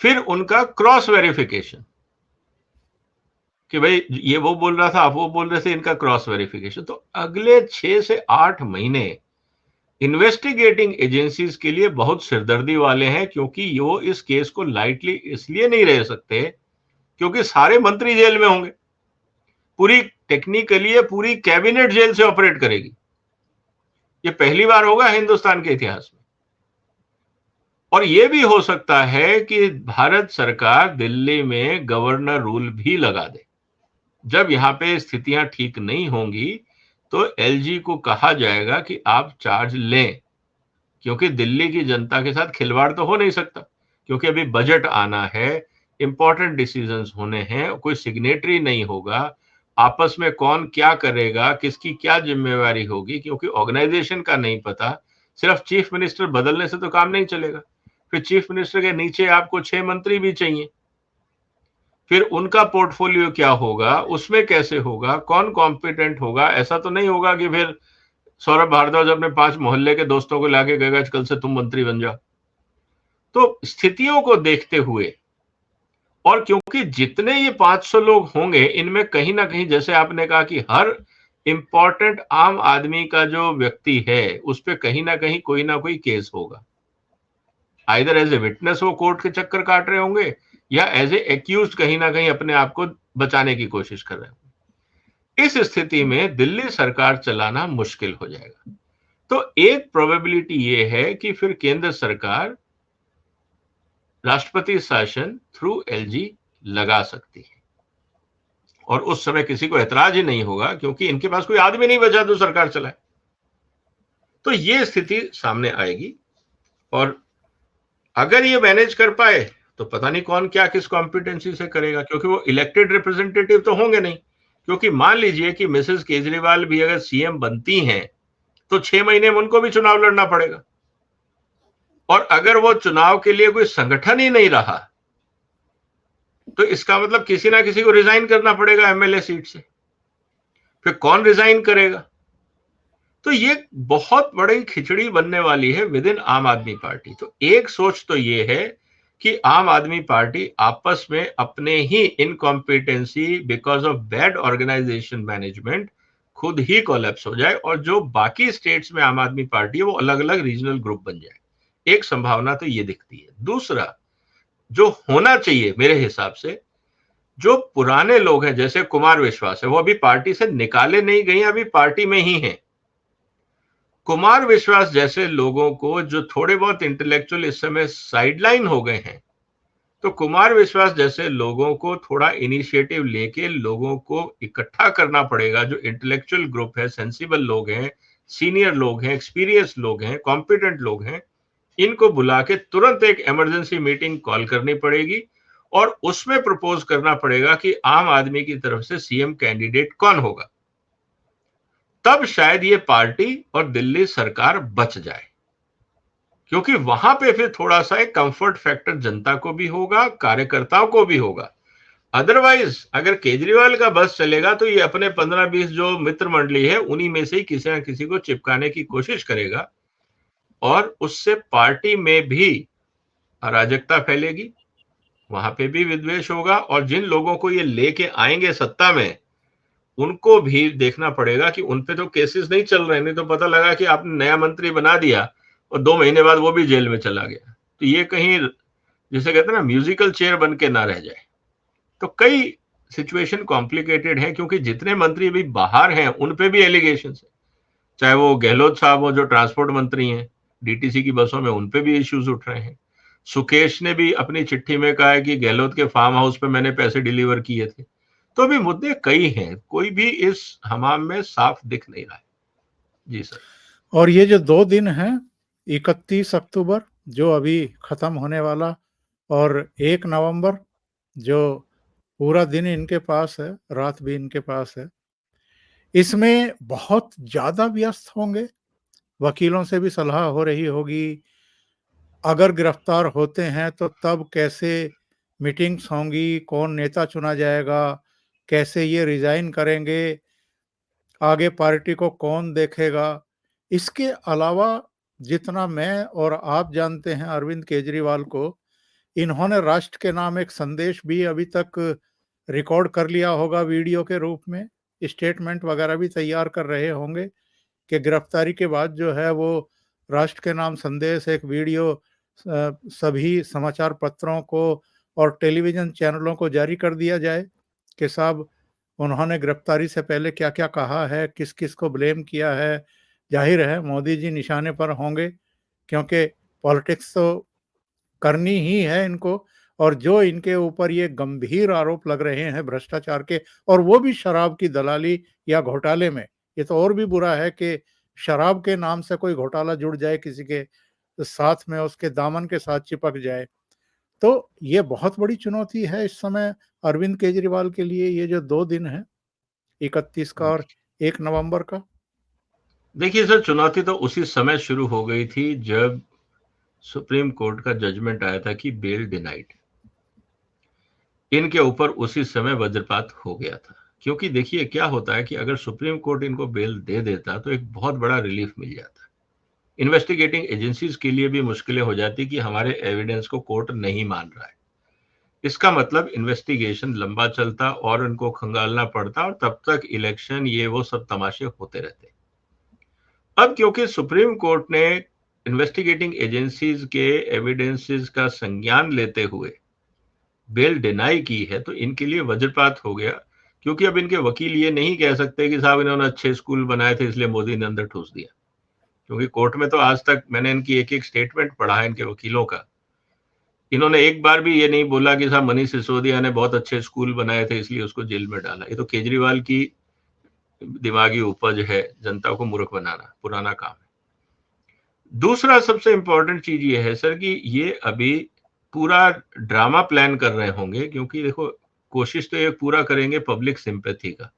फिर उनका क्रॉस वेरिफिकेशन कि भाई ये वो बोल रहा था, आप वो बोल रहे थे, इनका क्रॉस वेरिफिकेशन। तो अगले 6 से 8 महीने इन्वेस्टिगेटिंग एजेंसीज के लिए बहुत सिरदर्दी वाले हैं, क्योंकि वो इस केस को लाइटली इसलिए नहीं रह सकते क्योंकि सारे मंत्री जेल में होंगे। पूरी टेक्निकली ये पूरी कैबिनेट जेल से ऑपरेट करेगी। ये पहली बार होगा हिंदुस्तान के इतिहास में। और यह भी हो सकता है कि भारत सरकार दिल्ली में गवर्नर रूल भी लगा दे। जब यहां पे स्थितियां ठीक नहीं होंगी तो एलजी को कहा जाएगा कि आप चार्ज लें, क्योंकि दिल्ली की जनता के साथ खिलवाड़ तो हो नहीं सकता, क्योंकि अभी बजट आना है, इंपॉर्टेंट डिसीजंस होने हैं, कोई सिग्नेटरी नहीं होगा, आपस में कौन क्या करेगा, किसकी क्या जिम्मेवारी होगी, क्योंकि ऑर्गेनाइजेशन का नहीं पता। सिर्फ चीफ मिनिस्टर बदलने से तो काम नहीं चलेगा, फिर चीफ मिनिस्टर के नीचे आपको 6 मंत्री भी चाहिए, फिर उनका पोर्टफोलियो क्या होगा, उसमें कैसे होगा, कौन कॉम्पिटेंट होगा। ऐसा तो नहीं होगा कि फिर सौरभ भारद्वाज अपने 5 मोहल्ले के दोस्तों को लाके कहेगा कल से तुम मंत्री बन जाओ। तो स्थितियों को देखते हुए, और क्योंकि जितने ये 500 लोग होंगे, इनमें कहीं ना कहीं, जैसे आपने कहा कि हर इंपॉर्टेंट आम आदमी का जो व्यक्ति है उस पर कहीं ना कोई केस होगा। आइदर एज ए विटनेस वो कोर्ट के चक्कर काट रहे होंगे, या एज ए एक्यूज कहीं ना कहीं अपने आप को बचाने की कोशिश कर रहे होंगे। इस स्थिति में दिल्ली सरकार चलाना मुश्किल हो जाएगा। तो एक प्रोबेबिलिटी ये है कि फिर केंद्र सरकार राष्ट्रपति शासन थ्रू एलजी लगा सकती है, और उस समय किसी को ऐतराज ही नहीं होगा, क्योंकि इनके पास कोई आदमी नहीं बचा जो सरकार चलाए। तो ये स्थिति सामने आएगी, और अगर ये मैनेज कर पाए तो पता नहीं कौन क्या किस कॉम्पिटेंसी से करेगा, क्योंकि वो इलेक्टेड रिप्रेजेंटेटिव तो होंगे नहीं। क्योंकि मान लीजिए कि मिसेस केजरीवाल भी अगर सीएम बनती हैं तो 6 महीने में उनको भी चुनाव लड़ना पड़ेगा, और अगर वो चुनाव के लिए कोई संगठन ही नहीं रहा तो इसका मतलब किसी ना किसी को रिजाइन करना पड़ेगा एमएलए सीट से। फिर कौन रिजाइन करेगा? तो ये बहुत बड़ी खिचड़ी बनने वाली है विद इन आम आदमी पार्टी। तो एक सोच तो ये है कि आम आदमी पार्टी आपस में अपने ही incompetency because of bad organisation management खुद ही कोलैप्स हो जाए, और जो बाकी स्टेट्स में आम आदमी पार्टी है वो अलग अलग रीजनल ग्रुप बन जाए। एक संभावना तो ये दिखती है। दूसरा जो होना चाहिए मेरे हिसाब से, जो पुराने लोग हैं जैसे कुमार विश्वास है, वो अभी पार्टी से निकाले नहीं गए, अभी पार्टी में ही हैं। कुमार विश्वास जैसे लोगों को, जो थोड़े बहुत इंटेलेक्चुअल इस समय साइडलाइन हो गए हैं, तो कुमार विश्वास जैसे लोगों को थोड़ा इनिशिएटिव लेके लोगों को इकट्ठा करना पड़ेगा, जो इंटेलेक्चुअल ग्रुप है, सेंसिबल लोग हैं, सीनियर लोग हैं, एक्सपीरियंस लोग हैं, कॉम्पिटेंट लोग हैं, इनको बुला के तुरंत एक इमरजेंसी मीटिंग कॉल करनी पड़ेगी और उसमें प्रपोज करना पड़ेगा कि आम आदमी की तरफ से सीएम कैंडिडेट कौन होगा। तब शायद ये पार्टी और दिल्ली सरकार बच जाए, क्योंकि वहां पे फिर थोड़ा सा एक कंफर्ट फैक्टर जनता को भी होगा, कार्यकर्ताओं को भी होगा। अदरवाइज अगर केजरीवाल का बस चलेगा तो ये अपने 15-20 जो मित्र मंडली है उन्हीं में से ही किसी ना किसी को चिपकाने की कोशिश करेगा और उससे पार्टी में भी अराजकता फैलेगी, वहां पे भी विद्वेष होगा और जिन लोगों को ये लेके आएंगे सत्ता में उनको भी देखना पड़ेगा कि उन पे तो केसेस नहीं चल रहे, नहीं तो पता लगा कि आपने नया मंत्री बना दिया और 2 महीने बाद वो भी जेल में चला गया। तो ये कहीं जिसे कहते हैं ना म्यूजिकल चेयर बन के ना रह जाए। तो कई सिचुएशन कॉम्प्लिकेटेड है क्योंकि जितने मंत्री अभी बाहर हैं उन पे भी एलिगेशन है, चाहे वो गहलोत साहब हो जो ट्रांसपोर्ट मंत्री हैं, डीटीसी की बसों में उन पे भी इश्यूज उठ रहे हैं। सुकेश ने भी अपनी चिट्ठी में कहा है कि गहलोत के फार्म हाउस पे मैंने पैसे डिलीवर किए थे। तो अभी मुद्दे कई हैं, कोई भी इस हमाम में साफ दिख नहीं रहा है। जी सर। और ये जो 2 दिन हैं 31 अक्टूबर जो अभी खत्म होने वाला और 1 नवंबर जो पूरा दिन इनके पास है, रात भी इनके पास है, इसमें बहुत ज़्यादा व्यस्त होंगे। वकीलों से भी सलाह हो रही होगी, अगर गिरफ्तार होते हैं तो तब कैसे मीटिंग्स होंगी, कौन नेता चुना जाएगा, कैसे ये रिज़ाइन करेंगे, आगे पार्टी को कौन देखेगा। इसके अलावा जितना मैं और आप जानते हैं अरविंद केजरीवाल को, इन्होंने राष्ट्र के नाम एक संदेश भी अभी तक रिकॉर्ड कर लिया होगा वीडियो के रूप में, स्टेटमेंट वगैरह भी तैयार कर रहे होंगे कि गिरफ्तारी के बाद जो है वो राष्ट्र के नाम संदेश एक वीडियो सभी समाचार पत्रों को और टेलीविज़न चैनलों को जारी कर दिया जाए कि साहब उन्होंने गिरफ्तारी से पहले क्या-क्या कहा है, किस-किस को ब्लेम किया है। ज़ाहिर है मोदी जी निशाने पर होंगे क्योंकि पॉलिटिक्स तो करनी ही है इनको और जो इनके ऊपर ये गंभीर आरोप लग रहे हैं भ्रष्टाचार के और वो भी शराब की दलाली या घोटाले में। ये तो और भी बुरा है कि शराब के नाम से कोई घोटाला जुड़ जाए किसी के साथ में, उसके दामन के साथ चिपक जाए। तो ये बहुत बड़ी चुनौती है इस समय अरविंद केजरीवाल के लिए ये जो 2 दिन हैं, 31 का और 1 नवंबर का। देखिए सर, चुनौती तो उसी समय शुरू हो गई थी जब सुप्रीम कोर्ट का जजमेंट आया था कि बेल डिनाइड। इनके ऊपर उसी समय वज्रपात हो गया था, क्योंकि देखिए क्या होता है कि अगर सुप्रीम कोर्ट इनको बेल दे देता तो एक बहुत बड़ा रिलीफ मिल जाता। इन्वेस्टिगेटिंग एजेंसीज के लिए भी मुश्किलें हो जाती कि हमारे एविडेंस को कोर्ट नहीं मान रहा है। इसका मतलब इन्वेस्टिगेशन लंबा चलता और उनको खंगालना पड़ता और तब तक इलेक्शन ये वो सब तमाशे होते रहते। अब क्योंकि सुप्रीम कोर्ट ने इन्वेस्टिगेटिंग एजेंसीज के एविडेंसेस का संज्ञान लेते हुए बेल डिनाई की है तो इनके लिए वज्रपात हो गया, क्योंकि अब इनके वकील ये नहीं कह सकते कि साहब इन्होंने अच्छे स्कूल बनाए थे इसलिए मोदी ने अंदर ठूस दिया। क्योंकि कोर्ट में तो आज तक मैंने इनकी एक एक स्टेटमेंट पढ़ा है इनके वकीलों का, इन्होंने एक बार भी ये नहीं बोला कि साहब मनीष सिसोदिया ने बहुत अच्छे स्कूल बनाए थे इसलिए उसको जेल में डाला। ये तो केजरीवाल की दिमागी उपज है, जनता को मूर्ख बनाना, पुराना काम है। दूसरा सबसे इंपॉर्टेंट चीज ये है सर कि ये अभी पूरा ड्रामा प्लान कर रहे होंगे, क्योंकि देखो कोशिश तो ये पूरा करेंगे पब्लिक सिंपैथी का,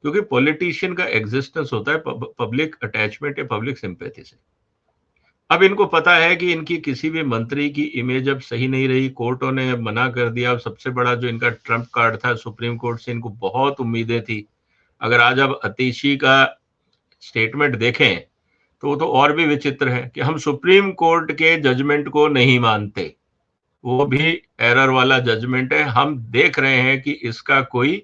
क्योंकि पॉलिटिशियन का एग्जिस्टेंस होता है पब्लिक अटैचमेंट या पब्लिक सिंपैथी से। अब इनको पता है कि इनकी किसी भी मंत्री की इमेज अब सही नहीं रही, कोर्टों ने मना कर दिया। अब सबसे बड़ा जो इनका ट्रम्प कार्ड था सुप्रीम कोर्ट से इनको बहुत उम्मीदें थी। अगर आज अब अतीशी का स्टेटमेंट देखें तो वो तो और भी विचित्र है कि हम सुप्रीम कोर्ट के जजमेंट को नहीं मानते, वो भी एरर वाला जजमेंट है, हम देख रहे हैं कि इसका कोई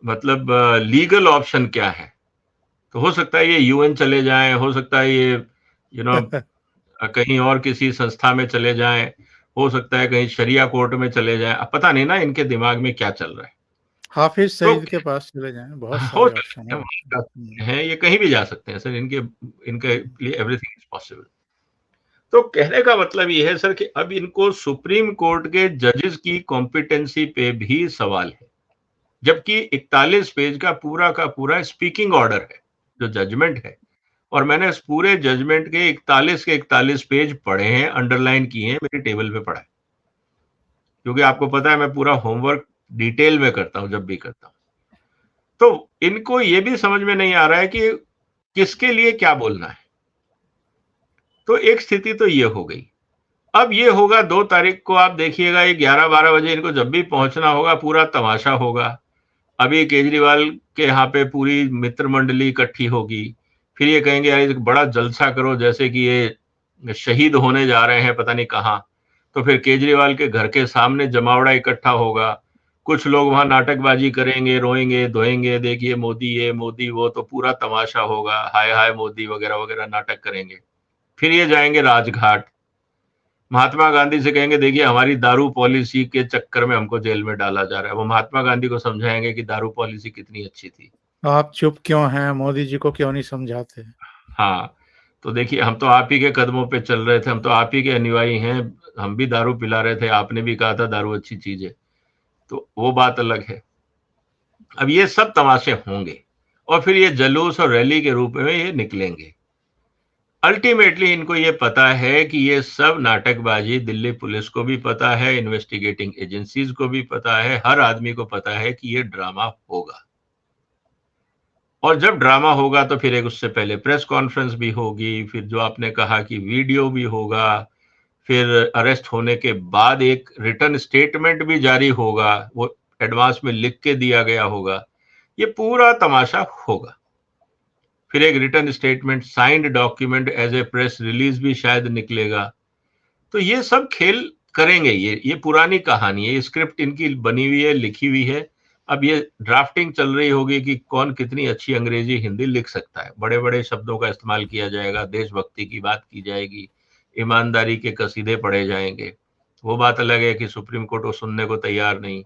मतलब लीगल ऑप्शन क्या है। तो हो सकता है ये यूएन चले जाएं, हो सकता है ये कहीं और किसी संस्था में चले जाएं, हो सकता है कहीं शरिया कोर्ट में चले जाएं। अब पता नहीं ना इनके दिमाग में क्या चल रहा है। हाफिज तो सईद के पास चले जाएं, बहुत हो सारे ऑप्शन सकता है हैं। वहाँ जा सकते हैं, ये कहीं भी जा सकते हैं सर, इनके इनके लिए एवरीथिंग इज पॉसिबल। तो कहने का मतलब ये है सर कि अब इनको सुप्रीम कोर्ट के जजेस की कॉम्पिटेंसी पे भी सवाल है, जबकि 41 पेज का पूरा स्पीकिंग ऑर्डर है, जो जजमेंट है। और मैंने इस पूरे जजमेंट के 41 पेज पढ़े हैं, अंडरलाइन किए हैं, मेरी टेबल पे पड़ा है, क्योंकि आपको पता है मैं पूरा होमवर्क डिटेल में करता हूं जब भी करता हूं। तो इनको ये भी समझ में नहीं आ रहा है कि किसके लिए क्या बोलना है। तो एक स्थिति तो ये हो गई। अब ये होगा 2 तारीख को, आप देखिएगा, ये 11-12 बजे इनको जब भी पहुंचना होगा पूरा तमाशा होगा। अभी केजरीवाल के यहाँ पे पूरी मित्र मंडली इकट्ठी होगी, फिर ये कहेंगे यार एक बड़ा जलसा करो, जैसे कि ये शहीद होने जा रहे हैं पता नहीं कहाँ। तो फिर केजरीवाल के घर के सामने जमावड़ा इकट्ठा होगा, कुछ लोग वहां नाटकबाजी करेंगे, रोएंगे धोएंगे, देखिए मोदी ये मोदी वो, तो पूरा तमाशा होगा, हाय हाय मोदी वगैरह वगैरह नाटक करेंगे। फिर ये जाएंगे राजघाट, महात्मा गांधी से कहेंगे देखिए हमारी दारू पॉलिसी के चक्कर में हमको जेल में डाला जा रहा है। वो महात्मा गांधी को समझाएंगे कि दारू पॉलिसी कितनी अच्छी थी। आप चुप क्यों हैं, मोदी जी को क्यों नहीं समझाते? हाँ, तो देखिए हम तो आप ही के कदमों पे चल रहे थे, हम तो आप ही के अनुयायी हैं, हम भी दारू पिला रहे थे, आपने भी कहा था दारू अच्छी चीज है, तो वो बात अलग है। अब ये सब तमाशे होंगे और फिर ये जुलूस और रैली के रूप में ये निकलेंगे। अल्टीमेटली इनको ये पता है कि ये सब नाटकबाजी, दिल्ली पुलिस को भी पता है, इन्वेस्टिगेटिंग एजेंसीज को भी पता है, हर आदमी को पता है कि ये ड्रामा होगा। और जब ड्रामा होगा तो फिर एक उससे पहले प्रेस कॉन्फ्रेंस भी होगी, फिर जो आपने कहा कि वीडियो भी होगा, फिर अरेस्ट होने के बाद एक रिटर्न स्टेटमेंट भी जारी होगा, वो एडवांस में लिख के दिया गया होगा। ये पूरा तमाशा होगा। फिर एक return statement, signed document as a press release भी शायद निकलेगा। तो ये सब खेल करेंगे, ये पुरानी कहानी है, ये स्क्रिप्ट इनकी बनी हुई है, लिखी हुई है। अब ये ड्राफ्टिंग चल रही होगी कि कौन कितनी अच्छी अंग्रेजी हिंदी लिख सकता है, बड़े बड़े शब्दों का इस्तेमाल किया जाएगा, देशभक्ति की बात की जाएगी, ईमानदारी के कसीदे पढ़े जाएंगे। वो बात अलग है कि सुप्रीम कोर्ट वो सुनने को तैयार नहीं,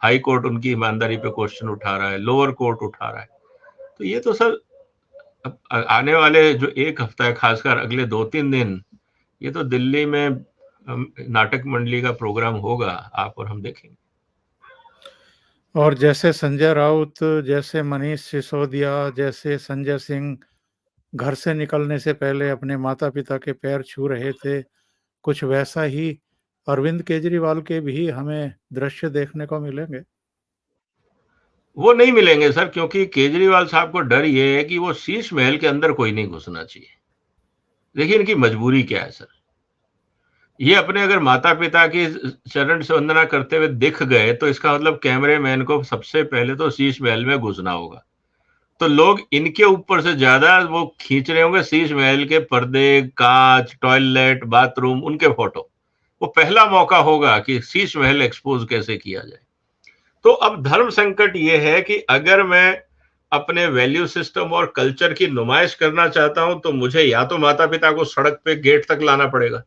हाई कोर्ट उनकी ईमानदारी पे क्वेश्चन उठा रहा है, लोअर कोर्ट उठा रहा है। तो ये तो सर अब आने वाले जो 1 हफ्ता है, खासकर अगले 2-3 दिन, ये तो दिल्ली में नाटक मंडली का प्रोग्राम होगा, आप और हम देखेंगे। और जैसे संजय राउत, जैसे मनीष सिसोदिया, जैसे संजय सिंह घर से निकलने से पहले अपने माता-पिता के पैर छू रहे थे, कुछ वैसा ही अरविंद केजरीवाल के भी हमें दृश्य देखने को मिलेंगे? वो नहीं मिलेंगे सर, क्योंकि केजरीवाल साहब को डर ये है कि वो शीश महल के अंदर कोई नहीं घुसना चाहिए। देखिए इनकी मजबूरी क्या है सर, ये अपने अगर माता पिता की चरण से वंदना करते हुए दिख गए तो इसका मतलब कैमरेमैन को सबसे पहले तो शीश महल में घुसना होगा। तो लोग इनके ऊपर से ज्यादा वो खींच रहे होंगे शीश महल के पर्दे, कांच, टॉयलेट, बाथरूम, उनके फोटो। वो पहला मौका होगा कि शीश महल एक्सपोज कैसे किया जाए। तो अब धर्म संकट ये है कि अगर मैं अपने वैल्यू सिस्टम और कल्चर की नुमाइश करना चाहता हूं तो मुझे या तो माता पिता को सड़क पे गेट तक लाना पड़ेगा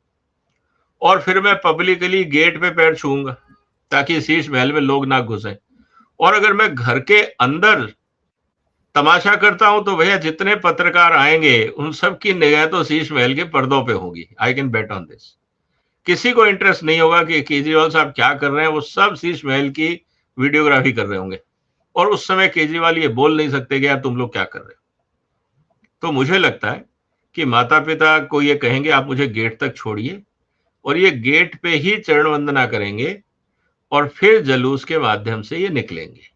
और फिर मैं पब्लिकली गेट पे पैर छूऊंगा ताकि शीश महल में लोग ना घुसे। और अगर मैं घर के अंदर तमाशा करता हूं तो भैया जितने पत्रकार आएंगे उन सब की निगाह तो शीश महल के पर्दों पे होगी। I can bet on this. किसी को इंटरेस्ट नहीं होगा कि केजरीवाल साहब क्या कर रहे हैं, वो सब शीश महल की वीडियोग्राफी कर रहे होंगे और उस समय केजरीवाल ये बोल नहीं सकते कि यार तुम लोग क्या कर रहे हो। तो मुझे लगता है कि माता पिता को ये कहेंगे आप मुझे गेट तक छोड़िए और ये गेट पे ही चरण वंदना करेंगे और फिर जुलूस के माध्यम से ये निकलेंगे।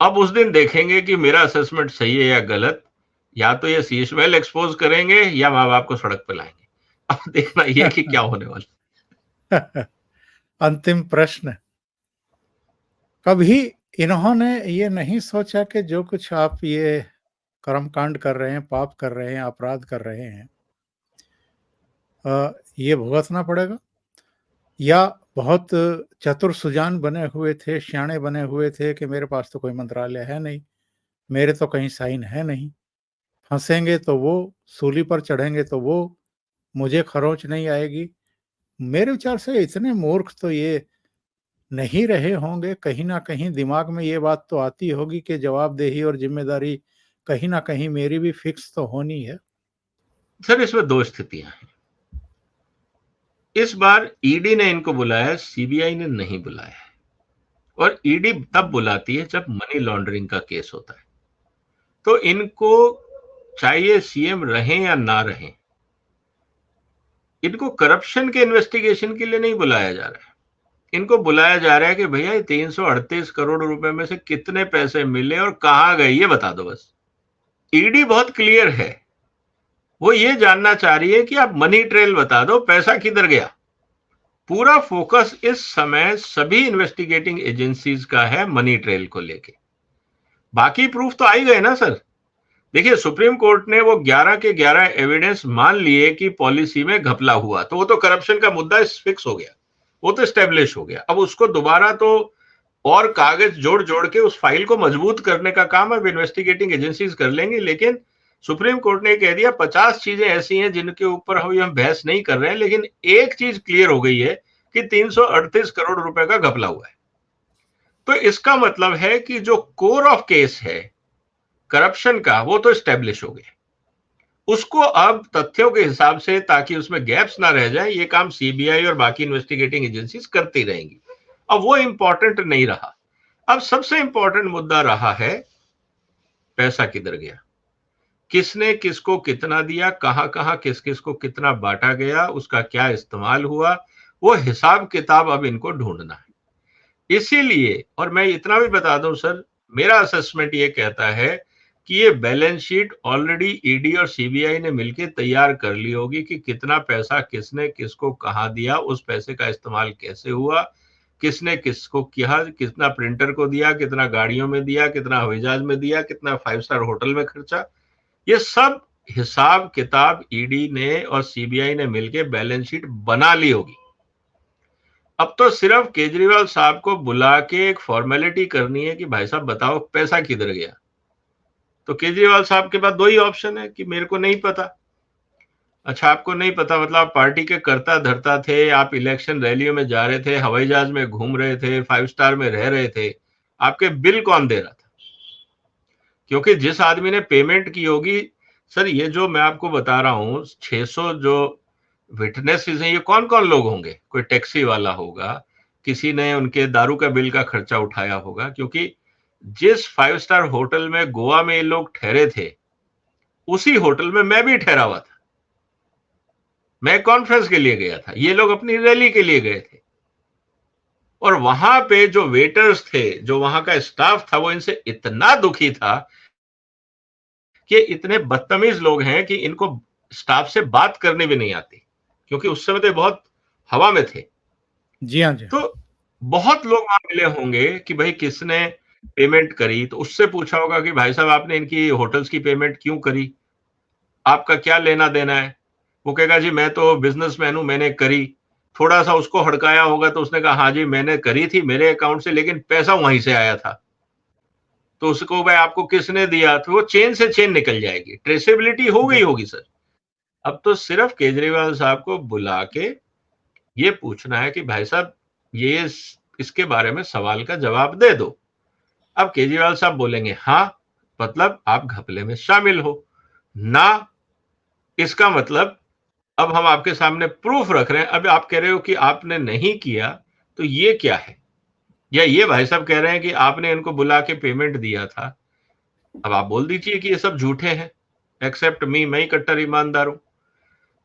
अब उस दिन देखेंगे कि मेरा असेसमेंट सही है या गलत, या तो ये शीश महल एक्सपोज करेंगे या माँ बाप को सड़क पे लाएंगे। अब देखना ये कि क्या होने वाला। अंतिम प्रश्न, कभी इन्होंने ये नहीं सोचा कि जो कुछ आप ये कर्मकांड कर रहे हैं, पाप कर रहे हैं, अपराध कर रहे हैं, ये भुगतना पड़ेगा? या बहुत चतुर सुजान बने हुए थे, श्याणे बने हुए थे कि मेरे पास तो कोई मंत्रालय है नहीं, मेरे तो कहीं साइन है नहीं, फंसेंगे तो वो, सूली पर चढ़ेंगे तो वो, मुझे खरोंच नहीं आएगी। मेरे विचार से इतने मूर्ख तो ये नहीं रहे होंगे, कहीं न कहीं दिमाग में ये बात तो आती होगी कि जवाबदेही और ज़िम्मेदारी कहीं न कहीं मेरी भी फिक्स तो होनी है। सर इसमें 2 स्थितियां हैं। इस बार ईडी ने इनको बुलाया, सीबीआई ने नहीं बुलाया। और ईडी तब बुलाती है जब मनी लॉन्ड्रिंग का केस होता है। तो इनको चाहिए सीएम रहें या ना रहें, इनको करप्शन के इन्वेस्टिगेशन के लिए नहीं बुलाया जा रहा है। इनको बुलाया जा रहा है कि भैया 338 करोड़ रुपए में से कितने पैसे मिले और कहां गए ये बता दो बस। ईडी बहुत क्लियर है, वो ये जानना चाह रही है कि आप मनी ट्रेल बता दो, पैसा किधर गया। पूरा फोकस इस समय सभी इन्वेस्टिगेटिंग एजेंसीज का है मनी ट्रेल को लेके। बाकी प्रूफ तो आ ही गए ना सर। देखिए, सुप्रीम कोर्ट ने वो 11 के 11 एविडेंस मान लिए कि पॉलिसी में घपला हुआ, तो वो तो करप्शन का मुद्दा फिक्स हो गया, वो तो स्टेब्लिश हो गया। अब उसको दोबारा तो और कागज जोड़ जोड़ के उस फाइल को मजबूत करने का काम अब इन्वेस्टिगेटिंग एजेंसीज कर लेंगे। लेकिन सुप्रीम कोर्ट ने कह दिया 50 चीजें ऐसी हैं जिनके ऊपर हम बहस नहीं कर रहे हैं, लेकिन एक चीज क्लियर हो गई है कि 338 करोड़ रुपए का घपला हुआ है। तो इसका मतलब है कि जो कोर ऑफ केस है करप्शन का, वो तो स्टेब्लिश हो गया। उसको अब तथ्यों के हिसाब से, ताकि उसमें गैप्स ना रह जाए, ये काम सीबीआई और बाकी इन्वेस्टिगेटिंग एजेंसीज करती रहेंगी। अब वो इंपॉर्टेंट नहीं रहा। अब सबसे इंपॉर्टेंट मुद्दा रहा है पैसा किधर गया, किसने किसको कितना दिया, कहां कहां किस किस को कितना बांटा गया, उसका क्या इस्तेमाल हुआ, वो हिसाब किताब अब इनको ढूंढना है। इसीलिए, और मैं इतना भी बता दूं सर, मेरा असेसमेंट ये कहता है कि ये बैलेंस शीट ऑलरेडी ईडी और सीबीआई ने मिलकर तैयार कर ली होगी कि कितना पैसा किसने किसको कहां दिया, उस पैसे का इस्तेमाल कैसे हुआ, किसने किसको किया, कितना प्रिंटर को दिया, कितना गाड़ियों में दिया, कितना हवाई जहाज में दिया, कितना 5 स्टार होटल में खर्चा। ये सब हिसाब किताब ईडी ने और सीबीआई ने मिलकर बैलेंस शीट बना ली होगी। अब तो सिर्फ केजरीवाल साहब को बुला के एक फॉर्मेलिटी करनी है कि भाई साहब बताओ पैसा किधर गया। तो केजरीवाल साहब के पास दो ही ऑप्शन है कि मेरे को नहीं पता। अच्छा, आपको नहीं पता मतलब आप पार्टी के कर्ता धर्ता थे, आप इलेक्शन रैलियों में जा रहे थे, हवाई जहाज में घूम रहे थे, 5 स्टार में रह रहे थे, आपके बिल कौन दे रहा था? क्योंकि जिस आदमी ने पेमेंट की होगी, सर ये जो मैं आपको बता रहा हूं 600 जो विटनेसेस हैं, ये कौन कौन लोग होंगे? कोई टैक्सी वाला होगा, किसी ने उनके दारू का बिल का खर्चा उठाया होगा, क्योंकि जिस 5 स्टार होटल में गोवा में ये लोग ठहरे थे, उसी होटल में मैं भी ठहरा हुआ था। मैं कॉन्फ्रेंस के लिए गया था, ये लोग अपनी रैली के लिए गए थे। और वहां पे जो वेटर्स थे, जो वहां का स्टाफ था, वो इनसे इतना दुखी था कि इतने बदतमीज लोग हैं कि इनको स्टाफ से बात करनी भी नहीं आती, क्योंकि उस समय तो बहुत हवा में थे। जी हाँ, जी हाँ। तो बहुत लोग वहां मिले होंगे कि भाई किसने पेमेंट करी, तो उससे पूछा होगा कि भाई साहब आपने इनकी होटल्स की पेमेंट क्यों करी, आपका क्या लेना देना है? वो कहेगा जी मैं तो बिजनेसमैन हूं, मैंने करी। थोड़ा सा उसको हड़काया होगा तो उसने कहा हाँ जी मैंने करी थी मेरे अकाउंट से, लेकिन पैसा वहीं से आया था। तो उसको भाई आपको किसने दिया, तो वो चेन से चेन निकल जाएगी, ट्रेसेबिलिटी हो गई होगी सर। अब तो सिर्फ केजरीवाल साहब को बुला के ये पूछना है कि भाई साहब ये इसके बारे में सवाल का जवाब दे दो। अब केजरीवाल साहब बोलेंगे हाँ, मतलब आप घपले में शामिल हो, ना इसका मतलब अब हम आपके सामने प्रूफ रख रहे हैं। अब आप कह रहे हो कि आपने नहीं किया, तो ये क्या है? या ये भाई साहब कह रहे हैं कि आपने इनको बुला के पेमेंट दिया था। अब आप बोल दीजिए कि ये सब झूठे हैं, एक्सेप्ट मी, मैं ही कट्टर ईमानदार हूं।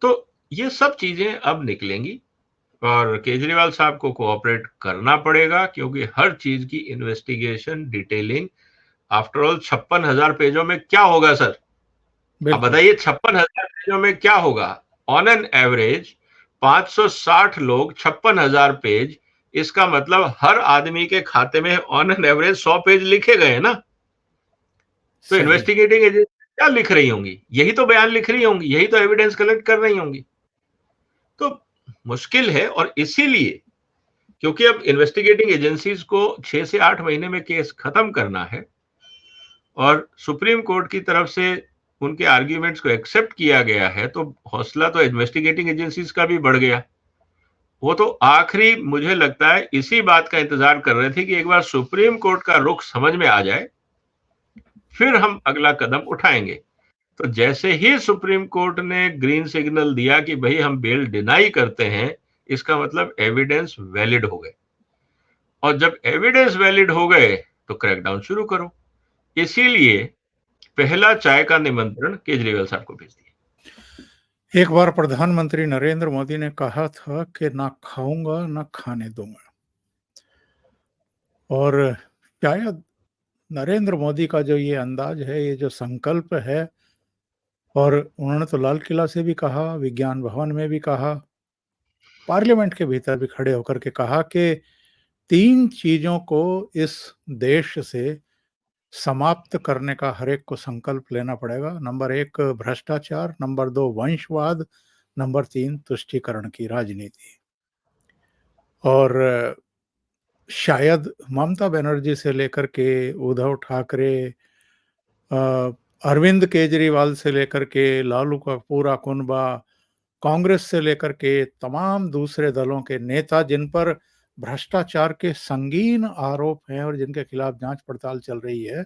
तो ये सब चीजें अब निकलेंगी और केजरीवाल साहब को कोऑपरेट करना पड़ेगा, क्योंकि हर चीज की इन्वेस्टिगेशन डिटेलिंग, आफ्टर ऑल 56,000 पेजों में क्या होगा सर? अब बताइए 56,000 पेजों में क्या होगा? ऑन एन एवरेज 560 लोग, 56,000 पेज, इसका मतलब हर आदमी के खाते में ऑन एन एवरेज 100 पेज लिखे गए ना। तो इन्वेस्टिगेटिंग एजेंसी क्या लिख रही होंगी? यही तो बयान लिख रही होंगी, यही तो एविडेंस कलेक्ट कर रही होंगी। तो मुश्किल है, और इसीलिए क्योंकि अब इन्वेस्टिगेटिंग एजेंसीज को 6 से 8 महीने में केस खत्म करना है और सुप्रीम कोर्ट की तरफ से उनके आर्ग्यूमेंट्स को एक्सेप्ट किया गया है, तो हौसला तो इन्वेस्टिगेटिंग एजेंसीज का भी बढ़ गया। वो तो आखिरी मुझे लगता है इसी बात का इंतजार कर रहे थे कि एक बार सुप्रीम कोर्ट का रुख समझ में आ जाए, फिर हम अगला कदम उठाएंगे। तो जैसे ही सुप्रीम कोर्ट ने ग्रीन सिग्नल दिया कि भाई हम बेल डिनाई करते हैं इसका मतलब एविडेंस वैलिड हो गए, और जब एविडेंस वैलिड हो गए तो क्रैकडाउन शुरू करो। इसीलिए पहला चाय का निमंत्रण केजरीवाल साहब को भेज दिया। एक बार प्रधानमंत्री नरेंद्र मोदी ने कहा था कि ना खाऊंगा ना खाने दूंगा, और शायद नरेंद्र मोदी का जो ये अंदाज है, ये जो संकल्प है, और उन्होंने तो लाल किला से भी कहा, विज्ञान भवन में भी कहा, पार्लियामेंट के भीतर भी खड़े होकर के कहा कि 3 चीजों को इस देश से समाप्त करने का हर एक को संकल्प लेना पड़ेगा। नंबर 1 भ्रष्टाचार, नंबर 2 वंशवाद, नंबर 3 तुष्टीकरण की राजनीति। और शायद ममता बनर्जी से लेकर के उद्धव ठाकरे, अरविंद केजरीवाल से लेकर के लालू का पूरा कुनबा, कांग्रेस से लेकर के तमाम दूसरे दलों के नेता जिन पर भ्रष्टाचार के संगीन आरोप हैं और जिनके खिलाफ जांच पड़ताल चल रही है,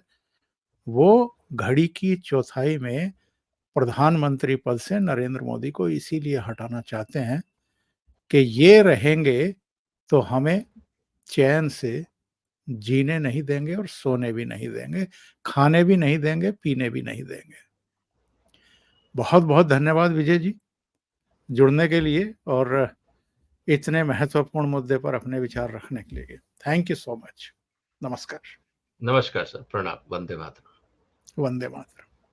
वो घड़ी की चौथाई में प्रधानमंत्री पद से नरेंद्र मोदी को इसीलिए हटाना चाहते हैं कि ये रहेंगे तो हमें चैन से जीने नहीं देंगे और सोने भी नहीं देंगे, खाने भी नहीं देंगे, पीने भी नहीं देंगे। बहुत-बहुत धन्यवाद विजय जी, जुड़ने के लिए और इतने महत्वपूर्ण मुद्दे पर अपने विचार रखने के लिए। Thank you so much. नमस्कार। नमस्कार सर, प्रणाम, वंदे मातरम। वंदे मातरम।